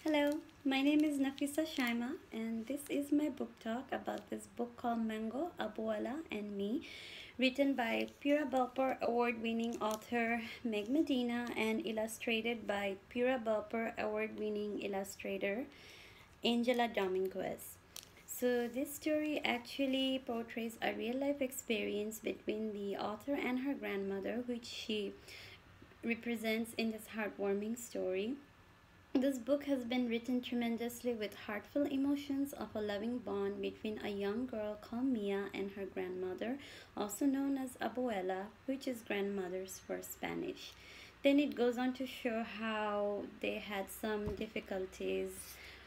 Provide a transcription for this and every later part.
Hello, my name is Nafisa Shaima, and this is my book talk about this book called Mango, Abuela, and Me, written by Pura Belper award winning author Meg Medina and illustrated by Pura Belper award winning illustrator Angela Dominguez. So, this story actually portrays a real life experience between the author and her grandmother, which she represents in this heartwarming story. This book has been written tremendously with heartfelt emotions of a loving bond between a young girl called Mia and her grandmother, also known as Abuela, which is grandmother's for Spanish. Then it goes on to show how they had some difficulties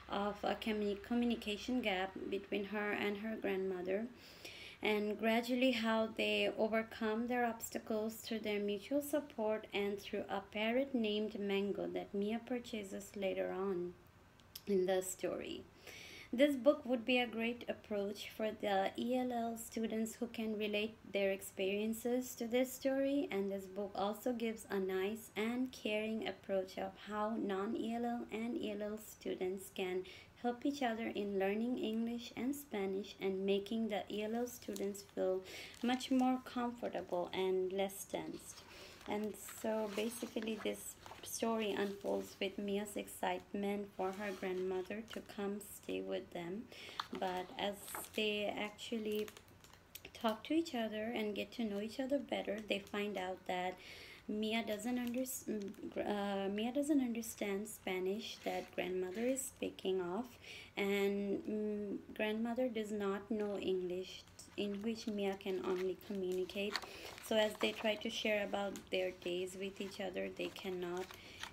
of a communication gap between her and her grandmother, and gradually how they overcome their obstacles through their mutual support and through a parrot named Mango that Mia purchases later on in the story. This book would be a great approach for the ELL students who can relate their experiences to this story, and this book also gives a nice and caring approach of how non-ELL and ELL students can help each other in learning English and Spanish and making the ELL students feel much more comfortable and less tensed. And so basically this story unfolds with Mia's excitement for her grandmother to come stay with them. But as they actually talk to each other and get to know each other better, they find out that Mia doesn't understand Spanish that grandmother is speaking of, and grandmother does not know English, in which Mia can only communicate. So as they try to share about their days with each other, they cannot,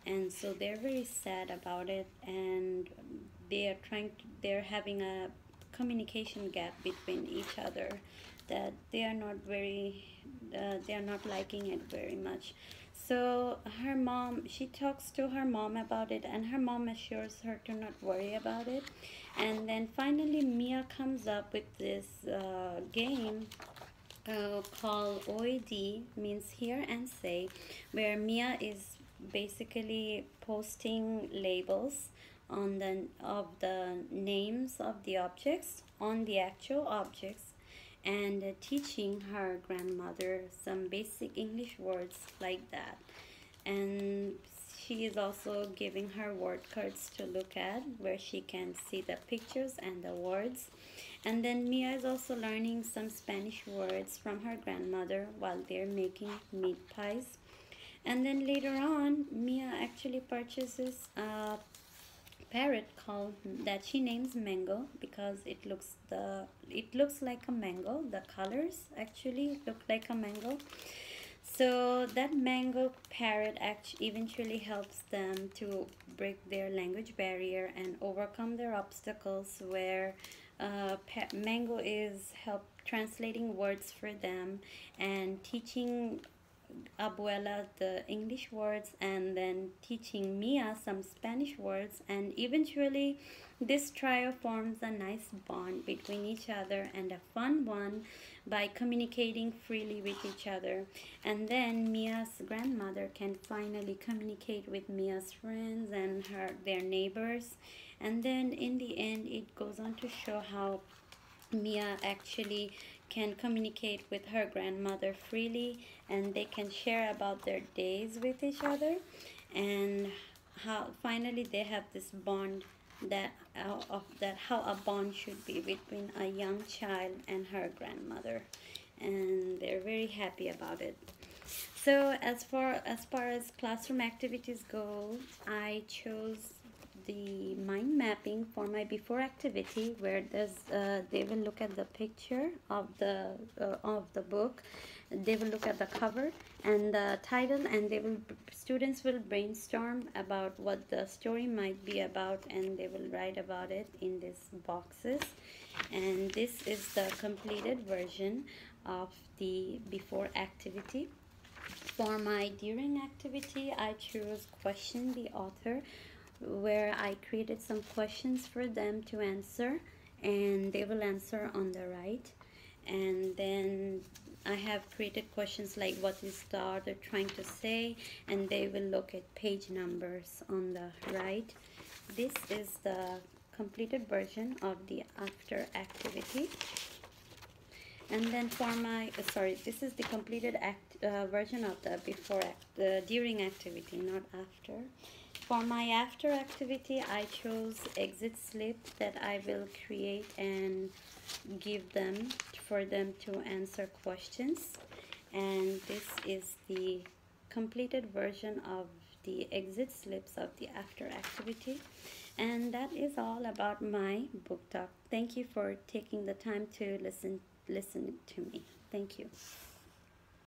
and so they're very sad about it, and they're having a communication gap between each other that they are not liking it very much. So she talks to her mom about it, and her mom assures her to not worry about it. And then finally Mia comes up with this game called OAD, means hear and say, where Mia is basically posting labels on the names of the objects on the actual objects, and teaching her grandmother some basic English words like that. And she is also giving her word cards to look at where she can see the pictures and the words. And then Mia is also learning some Spanish words from her grandmother while they're making meat pies. And then later on, Mia actually purchases a parrot called that she names Mango because it looks like a mango. The colors actually look like a mango. So that mango parrot eventually helps them to break their language barrier and overcome their obstacles, where mango is help translating words for them and teaching Abuela the English words, and then teaching Mia some Spanish words, and eventually this trio forms a nice bond between each other, and a fun one, by communicating freely with each other. And then Mia's grandmother can finally communicate with Mia's friends and their neighbors. And then in the end it goes on to show how Mia actually can communicate with her grandmother freely, and they can share about their days with each other, and how finally they have this bond that how a bond should be between a young child and her grandmother, and they're very happy about it. So as far as classroom activities go, I chose the mind mapping for my before activity, where they will look at the picture of the book. They will look at the cover and the title, and students will brainstorm about what the story might be about, and they will write about it in these boxes. And this is the completed version of the before activity. For my during activity, I chose question the author, where I created some questions for them to answer, and they will answer on the right. And then I have created questions like what is the author trying to say, and they will look at page numbers on the right. This is the completed version of the after activity. And then for my, sorry, this is the completed version of the before the during activity, not after. For my after activity, I chose exit slip that I will create and give them for them to answer questions. And this is the completed version of the exit slips of the after activity. And that is all about my book talk. Thank you for taking the time to listen to me. Thank you.